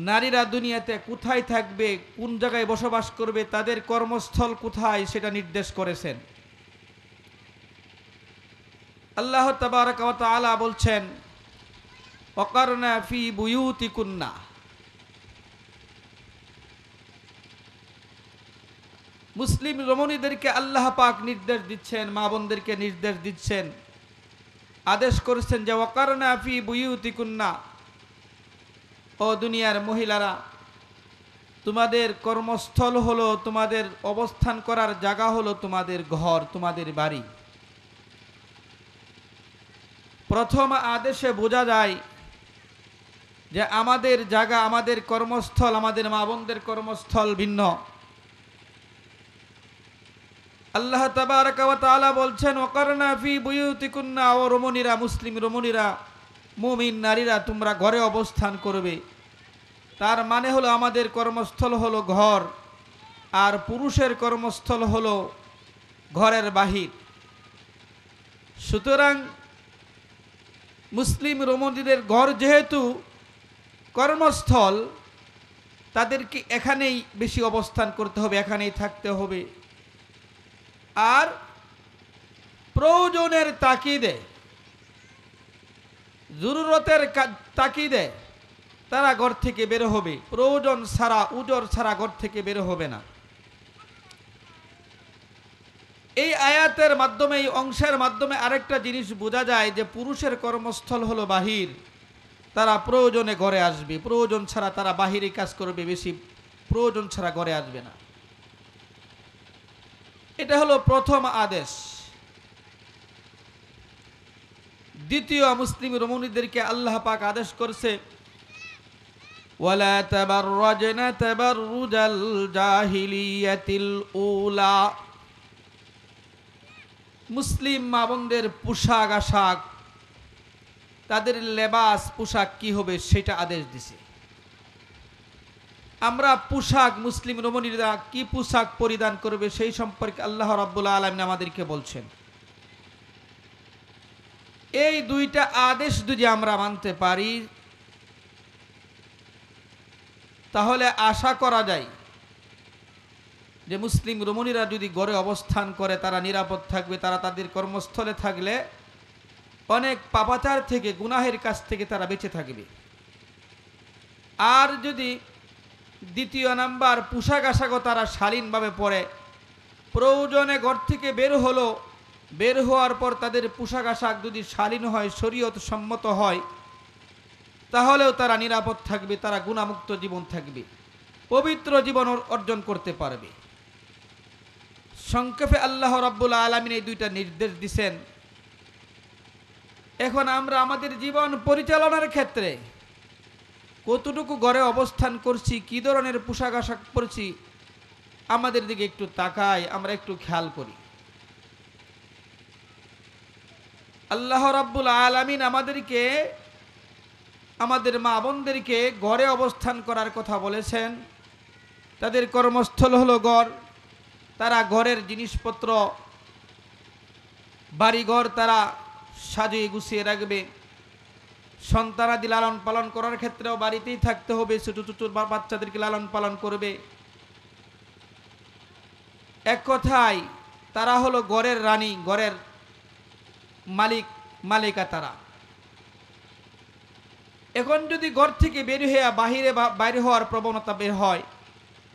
নারীরা দুনিয়াতে কোথায় থাকবে, কোন জায়গায় বসবাস করবে, তাদের কর্মস্থল কোথায় সেটা নির্দেশ করেছেন। আল্লাহ তাবারাকা ওয়া তাআলা বলছেন ওয়াকারনা ফি বুয়ুতিকুন্না, মুসলিম রমণীদেরকে আল্লাহ পাক নির্দেশ দিচ্ছেন, মা বোনদেরকে নির্দেশ দিচ্ছেন, আদেশ করেছেন যে ওয়াকারনা ফি বুয়ুতিকুন্না, ও দুনিয়ার মহিলারা, তোমাদের কর্মস্থল হলো, তোমাদের অবস্থান করার জায়গা হলো তোমাদের ঘর, তোমাদের বাড়ি। প্রথম আদেশে বোঝা যায় যে আমাদের জায়গা, আমাদের কর্মস্থল, আমাদের মা বোনদের কর্মস্থল ভিন্ন। আল্লাহ তাবারাকা ওয়া তাআলা বলছেন ওয়াকারনা ফি বুয়ুতিকুন্না, ও রমণীরা, মুসলিম রমণীরা, মুমিন নারীরা, তোমরা ঘরে অবস্থান করবে। তার মানে হলো আমাদের কর্মস্থল হলো ঘর, আর পুরুষের কর্মস্থল হলো ঘরের বাহির। সুতরাং মুসলিম রমণীদের ঘর যেহেতু কর্মস্থল, তাদেরকে এখানেই বেশি অবস্থান করতে হবে, এখানেই থাকতে হবে। আর প্রয়োজনের তাকিদে, জরুরতের তাকিদে তারা ঘর থেকে বের হবে, প্রয়োজন ছাড়া, উজর ছাড়া ঘর থেকে বের হবে না। এই আয়াতের মাধ্যমে, এই অংশের মাধ্যমে আরেকটা জিনিস বোঝা যায় যে পুরুষের কর্মস্থল হলো বাহির, তারা প্রয়োজনে ঘরে আসবে, প্রয়োজন ছাড়া তারা বাহিরে কাজ করবে, বেশি প্রয়োজন ছাড়া ঘরে আসবে না। এটা হলো প্রথম আদেশ। দ্বিতীয়, মুসলিম রমণীদেরকে আল্লাহ পাক আদেশ করছে ওয়ালা তাবাররাজনা তাবাররুজাল জাহিলিয়াতিল উলা, মুসলিম মা বোনদের পোশাক আশাক, তাদের লেবাস পোশাক কি হবে সেটা আদেশ দিছে। আমরা পোশাক, মুসলিম রমণীরা কি পোশাক পরিধান করবে সেই সম্পর্কে আল্লাহ রাব্বুল আলামিন আমাদেরকে বলছেন। এই দুইটা আদেশ যদি আমরা মানতে পারি, তাহলে আশা করা যায় যে মুসলিম রমণীরা যদি ঘরে অবস্থান করে তারা নিরাপদ থাকবে, তারা তাদের কর্মস্থলে থাকলে অনেক পাপাচার থেকে, গুনাহের কাছ থেকে তারা বেঁচে থাকবে। আর যদি দ্বিতীয় নাম্বার, পোশাক আশাকও তারা শালীনভাবে পরে, প্রয়োজনে ঘর থেকে বের হলো, বের হওয়ার পর তাদের পোশাক আশাক যদি শালীন হয়, শরীয়ত সম্মত হয়, তাহলেও তারা নিরাপদ থাকবে, তারা গুনাহমুক্ত জীবন থাকবে, পবিত্র জীবন অর্জন করতে পারবে। সংক্ষেপে আল্লাহ রাব্বুল আলামিন এই দুইটা নির্দেশ দিয়েছেন। এখন আমরা আমাদের জীবন পরিচালনার ক্ষেত্রে কতটুকু ঘরে অবস্থান করছি, কি ধরনের পোশাক আশাক পরছি, আমাদের দিকে একটু তাকাই, আমরা একটু খেয়াল করি। আল্লাহ রাব্বুল আলামিন আমাদেরকে, আমাদের মা বোনদেরকে ঘরে অবস্থান করার কথা বলেছেন। তাদের কর্মস্থল হলো ঘর, তারা ঘরের জিনিসপত্র, বাড়িঘর তারা সাজিয়ে গুছিয়ে রাখবে। সন্তানাদি লালন পালন করার ক্ষেত্রেও বাড়িতেই থাকতে হবে, ছোট ছোট বাচ্চাদেরকে লালন পালন করবে। এক কথায় তারা হলো ঘরের রানী, ঘরের মালিক, মালিকা তারা। এখন যদি ঘর থেকে বের হয়ে বাইরে হওয়ার প্রবণতা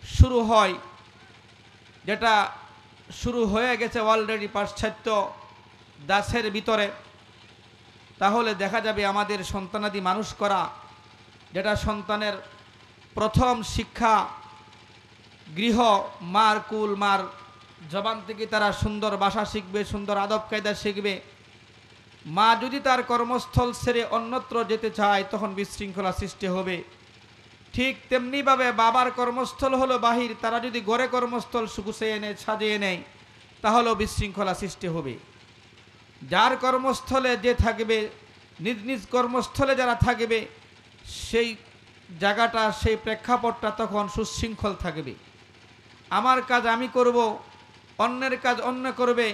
শুরু হয়, যেটা শুরু হয়ে গেছে অলরেডি পাশ্চাত্য দাসের ভিতরে, তাহলে দেখা যাবে আমাদের সন্তানাদি মানুষ করা, যেটা সন্তানের প্রথম শিক্ষা গৃহ, মার কুল, মার জবান থেকে তারা সুন্দর ভাষা শিখবে, সুন্দর আদব কায়দা শিখবে। মা যদি তার কর্মস্থল ছেড়ে অন্যত্র যেতে চায়, তখন বিশৃঙ্খলা সৃষ্টি হবে। ঠিক তেমনিভাবে বাবার কর্মস্থল হলো বাহির, তারা যদি ঘরে কর্মস্থল গুছিয়ে নেয়, সাজিয়ে নেয়, তাহলেও বিশৃঙ্খলা সৃষ্টি হবে। যার কর্মস্থলে যে থাকবে, নিজ নিজ কর্মস্থলে যারা থাকবে, সেই জায়গাটা, সেই প্রেক্ষাপটটা তখন সুশৃঙ্খল থাকবে। আমার কাজ আমি করব, অন্যের কাজ অন্য করবে,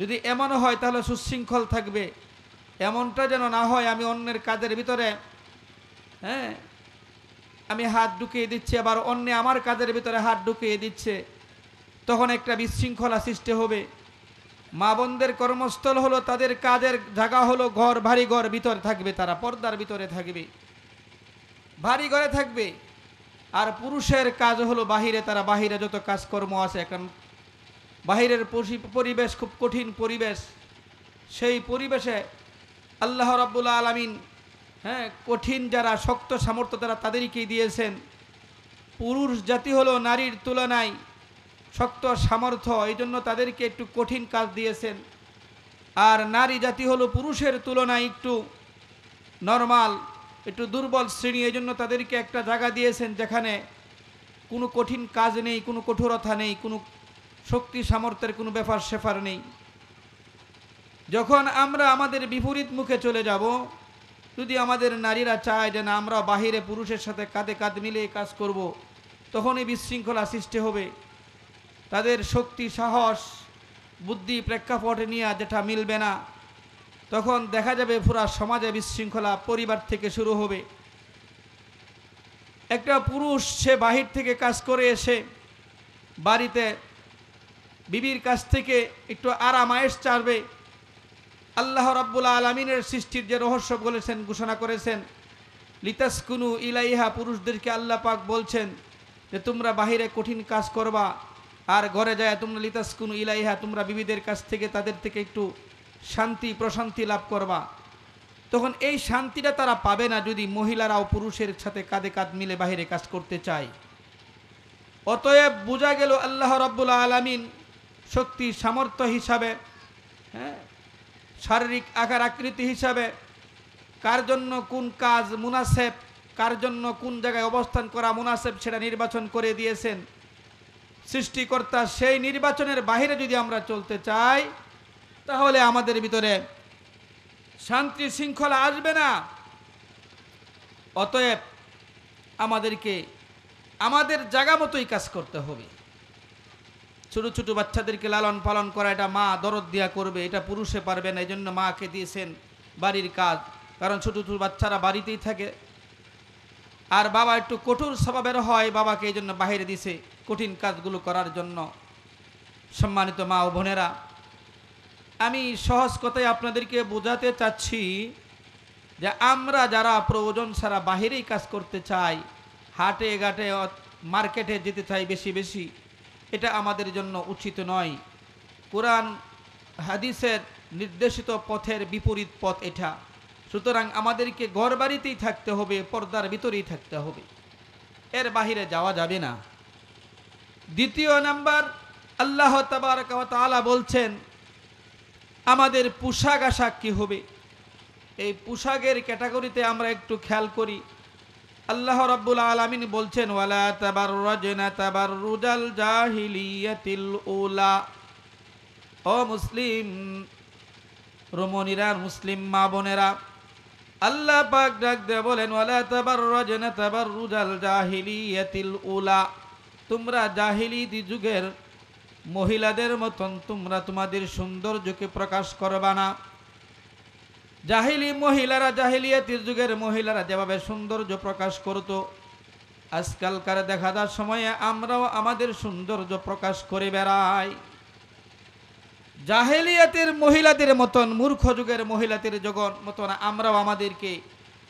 যদি এমন হয় তাহলে সুশৃঙ্খল থাকবে। এমনটা যেন না হয় আমি অন্যের কাজের ভিতরে আমি হাত ঢুকিয়ে দিচ্ছি, আবার অন্য আমার কাজের ভিতরে হাত ঢুকিয়ে দিচ্ছে, তখন একটা বিশৃঙ্খলা সৃষ্টি হবে। মা বোনদের কর্মস্থল হলো, তাদের কাজের জায়গা হলো ঘর, ভারী ঘর ভিতরে থাকবে, তারা পর্দার ভিতরে থাকবে, ভারী ঘরে থাকবে। আর পুরুষের কাজ হলো বাহিরে, তারা বাহিরে যত কাজকর্ম আছে, এখন বাহিরের পরিবেশ খুব কঠিন পরিবেশ। সেই পরিবেশে আল্লাহ রাব্বুল আলামিন কঠিন যারা শক্ত সামর্থ্য তারা তাদেরকেই দিয়েছেন। পুরুষ জাতি হলো নারীর তুলনায় শক্ত সামর্থ্য, এই জন্য তাদেরকে একটু কঠিন কাজ দিয়েছেন। আর নারী জাতি হলো পুরুষের তুলনায় একটু নরমাল, একটু দুর্বল শ্রেণী, এই জন্য তাদেরকে একটা জায়গা দিয়েছেন যেখানে কোনো কঠিন কাজ নেই, কোনো কঠোরতা নেই, কোনো শক্তি সামর্থ্যের কোনো ব্যাপার স্যাপার নেই। যখন আমরা আমাদের বিপরীত মুখে চলে যাব, যদি আমাদের নারীরা চায় যে না আমরা বাহিরে পুরুষের সাথে কাঁধে কাঁধ মিলিয়ে কাজ করব, তখনই বিশৃঙ্খলা সৃষ্টি হবে। তাদের শক্তি সাহস বুদ্ধি প্রেক্ষাপটে নিয়ে যেটা মিলবে না, তখন দেখা যাবে পুরা সমাজে বিশৃঙ্খলা পরিবার থেকে শুরু হবে। একটা পুরুষ সে বাহির থেকে কাজ করে এসে বাড়িতে বিবির কাছ থেকে একটু আরাম আয়েশ চাইবে। আল্লাহ রাব্বুল আলামিনের সৃষ্টির যে রহস্য বলেছেন, ঘোষণা করেছেন, লিতাসকুনু ইলাইহা, পুরুষদেরকে আল্লাহ পাক বলছেন যে তোমরা বাহিরে কঠিন কাজ করবা, আর ঘরে যায় তোমরা লিতাসকুনু ইলাইহা, তোমরা বিবিদের কাছ থেকে তাদের থেকে একটু শান্তি প্রশান্তি লাভ করবা। তখন এই শান্তিটা তারা পাবে না যদি মহিলারাও পুরুষের সাথে কাঁধে কাঁধ মিলে বাহিরে কাজ করতে চায়। অতএব বোঝা গেল আল্লাহ রাব্বুল আলামিন শক্তি সামর্থ্য হিসাবে, শারীরিক আকার আকৃতি হিসাবে কার জন্য কোন কাজ মুনাসেব, কার জন্য কোন জায়গায় অবস্থান করা মুনাসেব, সেটা নির্বাচন করে দিয়েছেন সৃষ্টিকর্তা। সেই নির্বাচনের বাহিরে যদি আমরা চলতে চাই, তাহলে আমাদের ভিতরে শান্তি শৃঙ্খলা আসবে না। অতএব আমাদেরকে আমাদের জায়গা মতোই কাজ করতে হবে। ছোট ছোট বাচ্চাদেরকে লালন পালন করা, এটা মা দরদ দিয়া করবে, এটা পুরুষে পারবে না। এই জন্য মাকে দিয়েছেন বাড়ির কাজ, কারণ ছোট ছোট বাচ্চারা বাড়িতেই থাকে। আর বাবা একটু কঠোর স্বভাবের হয়, বাবাকে এই জন্য বাহিরে দিছে কঠিন কাজগুলো করার জন্য। সম্মানিত মা ও বোনেরা, আমি সহজ কথায় আপনাদেরকে বোঝাতে চাচ্ছি যে আমরা যারা প্রয়োজন ছাড়া বাহিরেই কাজ করতে চাই, হাটে ঘাটে মার্কেটে যেতে চাই বেশি বেশি, এটা আমাদের জন্য উচিত নয়। কোরআন হাদিসের নির্দেশিত পথের বিপরীত পথ এটা। সুতরাং আমাদেরকে ঘর বাড়িতেই থাকতে হবে, পর্দার ভিতরেই থাকতে হবে, এর বাহিরে যাওয়া যাবে না। দ্বিতীয় নাম্বার, আল্লাহ তাবারক ওয়া তাআলা বলছেন আমাদের পোশাক আশাক কি হবে। এই পোশাকের ক্যাটাগরিতে আমরা একটু খেয়াল করি। আল্লাহ রাব্বুল আলামিন বলছেন ওয়ালা তাবাররাজনা তাবাররুজাল জাহিলিয়াতিল উলা। ও মুসলিম রমণীরা, মুসলিম মা বোনেরা, আল্লাহ পাক ডাক দিয়ে বলেন ওয়ালা তাবাররাজনা তাবাররুজাল জাহিলিয়াতিল উলা, তোমরা জাহিলি যুগের মহিলাদের মতন তোমরা তোমাদের সৌন্দর্যকে প্রকাশ করবা না। জাহিলি মহিলারা, জাহিলিয়াতের যুগের মহিলারা যেভাবে সৌন্দর্য প্রকাশ করত, আজকালকার দেখা যাওয়ার সময়ে আমরাও আমাদের সৌন্দর্য প্রকাশ করে বেড়াই। জাহিলিয়াতের মহিলাদের মতন, মূর্খ যুগের মহিলাদের মতন আমরাও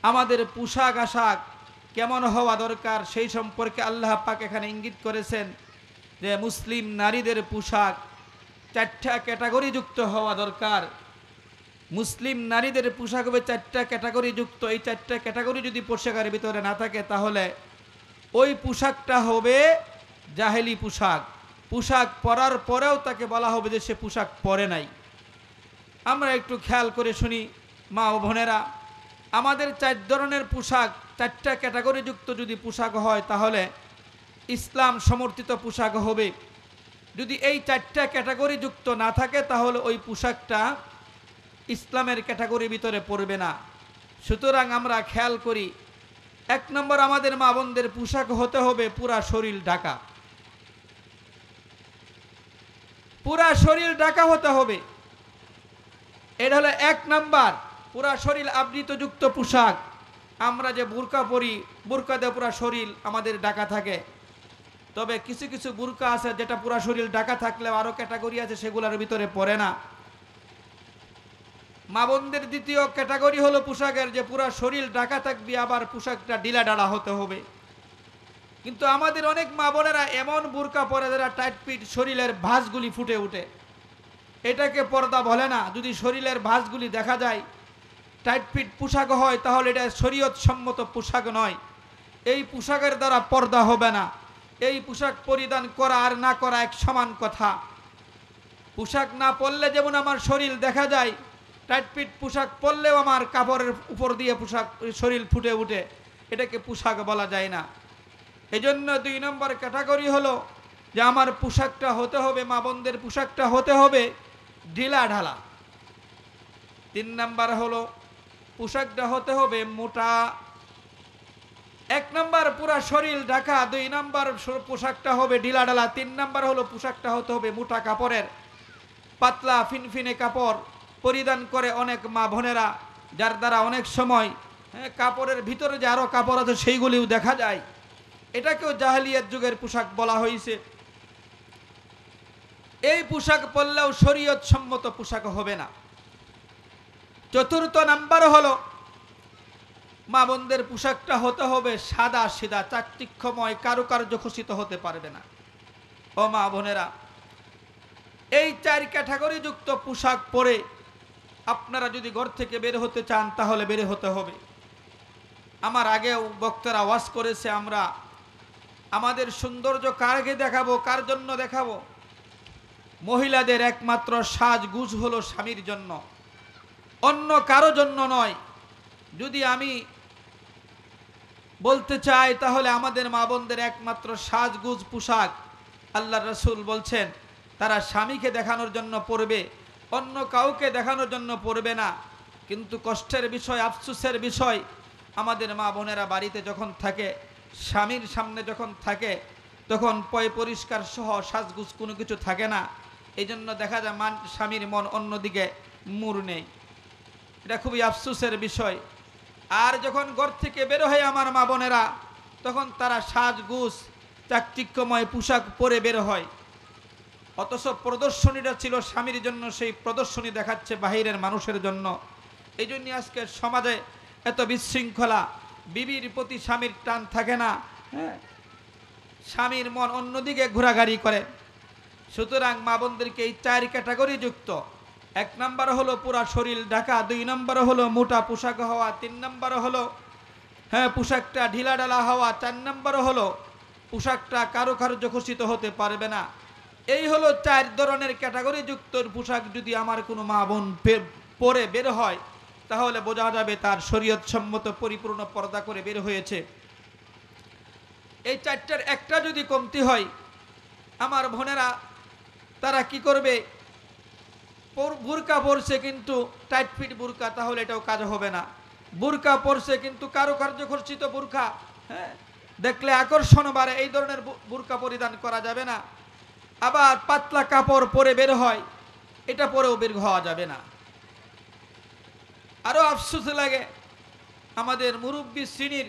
আমাদের পোশাক আশাক কেমন হওয়া দরকার সেই সম্পর্কে আল্লাহ পাক এখানে ইঙ্গিত করেছেন যে মুসলিম নারীদের পোশাক 4টা ক্যাটাগরি যুক্ত হওয়া দরকার। মুসলিম নারীদের পোশাক হবে 4টা ক্যাটাগরি যুক্ত। এই 4টা ক্যাটাগরি যদি পোশাকের ভিতরে না থাকে, তাহলে ওই পোশাকটা হবে জাহেলি পোশাক। পোশাক পরার পরেও তাকে বলা হবে যে সে পোশাক পরে নাই। আমরা একটু খেয়াল করে শুনি মা ও বোনেরা, আমাদের 4 ধরনের পোশাক, 4টা ক্যাটাগরি যুক্ত যদি পোশাক হয়, তাহলে ইসলাম সমর্থিত পোশাক হবে। যদি এই 4টা ক্যাটাগরি যুক্ত না থাকে, তাহলে ওই পোশাকটা ইসলামের ক্যাটাগরির ভিতরে পড়বে না। সুতরাং আমরা খেয়াল করি, 1 নম্বর আমাদের মা বোনদের পোশাক হতে হবে পুরা শরীর ঢাকা, পুরা শরীর ঢাকা হতে হবে। এটা হলো 1 নম্বর, পুরা শরীর আবৃত যুক্ত পোশাক। আমরা যে বুরকা পরি, বুরকা দিয়ে পুরা শরীর আমাদের ঢাকা থাকে। তবে কিছু কিছু বুরকা আছে যেটা পুরা শরীর ঢাকা থাকলেও আরো ক্যাটাগরি আছে, সেগুলোর ভিতরে পড়ে না। মা বোনদের দ্বিতীয় ক্যাটাগরি হলো পোশাকের, যে পুরা শরীর ঢাকা থাকবে, আবার পোশাকটা ঢিলা ঢালা হতে হবে। কিন্তু আমাদের অনেক মা বোনেরা এমন বুরকা পরে যারা টাইট পিট, শরীরের ভাঁজগুলি ফুটে উঠে, এটাকে পর্দা বলে না। যদি শরীরের ভাঁজগুলি দেখা যায়, টাইট ফিট পোশাক হয়, তাহলে এটা শরীয়ত সম্মত পোশাক নয়। এই পোশাকের দ্বারা পর্দা হবে না। এই পোশাক পরিধান করা আর না করা এক সমান কথা। পোশাক না পরলে যেমন আমার শরীর দেখা যায়, টাইট ফিট পোশাক পরলেও আমার কাপড়ের উপর দিয়ে পোশাক শরীর ফুটে উঠে, এটাকে পোশাক বলা যায় না। এজন্য 2 নম্বর ক্যাটাগরি হলো যে আমার পোশাকটা হতে হবে, মা বোনদের পোশাকটা হতে হবে ঢিলা ঢালা। 3 নম্বর হলো পোশাকটা হতে হবে মোটা। 1 নম্বর পুরা শরীর ঢাকা, 2 নম্বর পোশাকটা হবে ঢিলা ঢালা, 3 নম্বর হলো পোশাকটা হতে হবে মোটা কাপড়ের। পাতলা ফিনফিনে কাপড় পরিধান করে অনেক মা বোনেরা, যার দ্বারা অনেক সময় কাপড়ের ভিতরে যে আরো কাপড় আছে সেইগুলিও দেখা যায়। এটাকেও জাহেলিয়াত যুগের পোশাক বলা হয়েছে। এই পোশাক পরলেও শরীয়ত সম্মত পোশাক হবে না। 4 নাম্বার হলো মা বোনদের পোশাকটা হতে হবে সাদা সিধা, চাকচিক্যময়, কারুকার্য খচিত হতে পারবে না। ও মা বোনেরা, এই 4 ক্যাটাগরি যুক্ত পোশাক পরে আপনারা যদি ঘর থেকে বের হতে চান তাহলে বের হতে হবে। আমার আগেও বক্তারা ওয়াজ করেছে, আমরা আমাদের সৌন্দর্য কারকে দেখাবো, কার জন্য দেখাবো? মহিলাদের একমাত্র সাজগুজ হলো স্বামীর জন্য, অন্য কারো জন্য নয়। যদি আমি বলতে চাই তাহলে আমাদের মা বোনদের একমাত্র সাজগুজ পোশাক, আল্লাহ রসুল বলছেন তারা স্বামীকে দেখানোর জন্য পরবে, অন্য কাউকে দেখানোর জন্য পরবে না। কিন্তু কষ্টের বিষয়, আফসোসের বিষয়, আমাদের মা বোনেরা বাড়িতে যখন থাকে, স্বামীর সামনে যখন থাকে, তখন পয় পরিষ্কার সহ সাজগুজ কোনো কিছু থাকে না। এই জন্য দেখা যায় স্বামীর মন অন্যদিকে মুড় নেই। এটা খুবই আফসোসের বিষয়। আর যখন ঘর থেকে বের হয় আমার মা বোনেরা, তখন তারা সাজগুজ চাকচিক্যময় পোশাক পরে বের হয়, অথচ প্রদর্শনীটা ছিল স্বামীর জন্য, সেই প্রদর্শনী দেখাচ্ছে বাহিরের মানুষের জন্য। এই জন্য আজকে সমাজে এত বিশৃঙ্খলা, বিবির প্রতি স্বামীর টান থাকে না, স্বামীর মন অন্যদিকে ঘোরাঘুরি করে। সুতরাং মা বোনদেরকে এই 4 ক্যাটাগরি যুক্ত, 1 নম্বর হলো পুরা শরীর ঢাকা, 2 নম্বর হলো মোটা পোশাক হওয়া, 3 নম্বর হলো পোশাকটা ঢিলা ঢালা হওয়া, 4 নম্বর হলো পোশাকটা কারুকার্য খচিত হতে পারবে না। এই হলো 4 ধরনের ক্যাটাগরি যুক্ত পোশাক। যদি আমার কোনো মা বোন পরে বের হয় তাহলে বোঝা যাবে তার শরীয়ত সম্মত পরিপূর্ণ পর্দা করে বের হয়েছে। এই 4টার একটা যদি কমতি হয়, আমার বোনেরা তারা কি করবে? বুরকা পরছে কিন্তু টাইট ফিট বুরকা, তাহলে এটাও কাজ হবে না। বুরকা পরছে কিন্তু কারুকার্য খচিত বুরকা, দেখলে আকর্ষণ বাড়ে, এই ধরনের বুরকা পরিধান করা যাবে না। আবার পাতলা কাপড় পরে বের হয়, এটা পরেও বের হওয়া যাবে না। আরো আফসোস লাগে, আমাদের মুরব্বী শ্রেণীর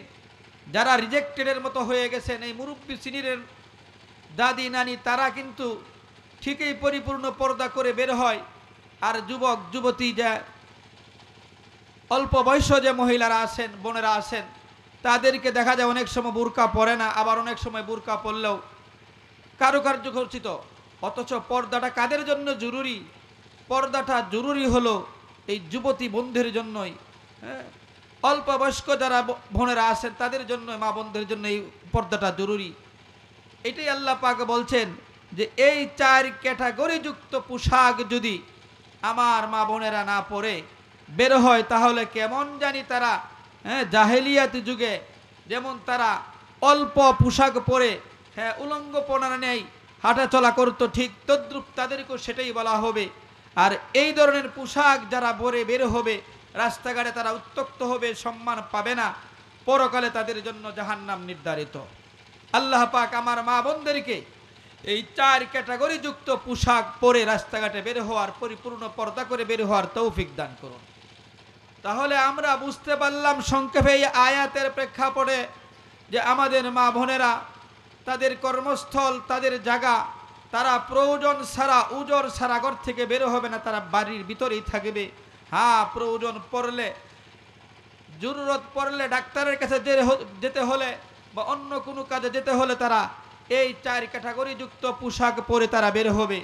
যারা রিজেক্টেডের মতো হয়ে গেছেন, এই মুরব্বী শ্রেণীর দাদি নানি তারা কিন্তু ঠিকই পরিপূর্ণ পর্দা করে বের হয়। আর যুবক যুবতী, যে অল্প বয়স যে মহিলারা আছেন, বোনেরা আছেন, তাদেরকে দেখা যায় অনেক সময় বুরকা পরে না, আবার অনেক সময় বুরকা পরলেও কারুকার্য খচিত। অথচ পর্দাটা কাদের জন্য জরুরি? পর্দাটা জরুরি হলো এই যুবতী বন্ধুদের জন্যই, অল্প বয়স্ক যারা বোনেরা আছেন তাদের জন্য, মা বোনদের জন্য এই পর্দাটা জরুরি। এটাই আল্লাহ পাক বলছেন যে এই 4 ক্যাটাগরি যুক্ত পোশাক যদি আমার মা বোনেরা না পরে বের হয়, তাহলে কেমন জানি তারা জাহেলিয়াত যুগে যেমন তারা অল্প পোশাক পরে উলঙ্গপনা নেই হাঁটা চলা করতো, ঠিক তদ্রুপ তাদেরকেও সেটাই বলা হবে। আর এই ধরনের পোশাক যারা পরে বের হবে রাস্তাঘাটে, তারা উত্তক্ত হবে, সম্মান পাবে না, পরকালে তাদের জন্য জাহান্নাম নির্ধারিত। আল্লাহ পাক আমার মা বোনদেরকে এই 4 ক্যাটাগরি যুক্ত পোশাক পরে রাস্তাঘাটে বের হওয়ার, পরিপূর্ণ পর্দা করে বের হওয়ার তৌফিক দান করুন। তাহলে আমরা বুঝতে পারলাম সংক্ষেপে এই আয়াতের প্রেক্ষাপটে যে আমাদের মা বোনেরা তাদের কর্মস্থল, তাদের জায়গা, তারা প্রয়োজন ছাড়া, উজর ছাড়া ঘর থেকে বের হবে না, তারা বাড়ির ভিতরেই থাকবে। হ্যাঁ, প্রয়োজন পড়লে, জরুরত পড়লে, ডাক্তারের কাছে যেতে হলে বা অন্য কোনো কাজে যেতে হলে তারা এই 4 ক্যাটাগরি যুক্ত পোশাক পরে তারা বের হবে।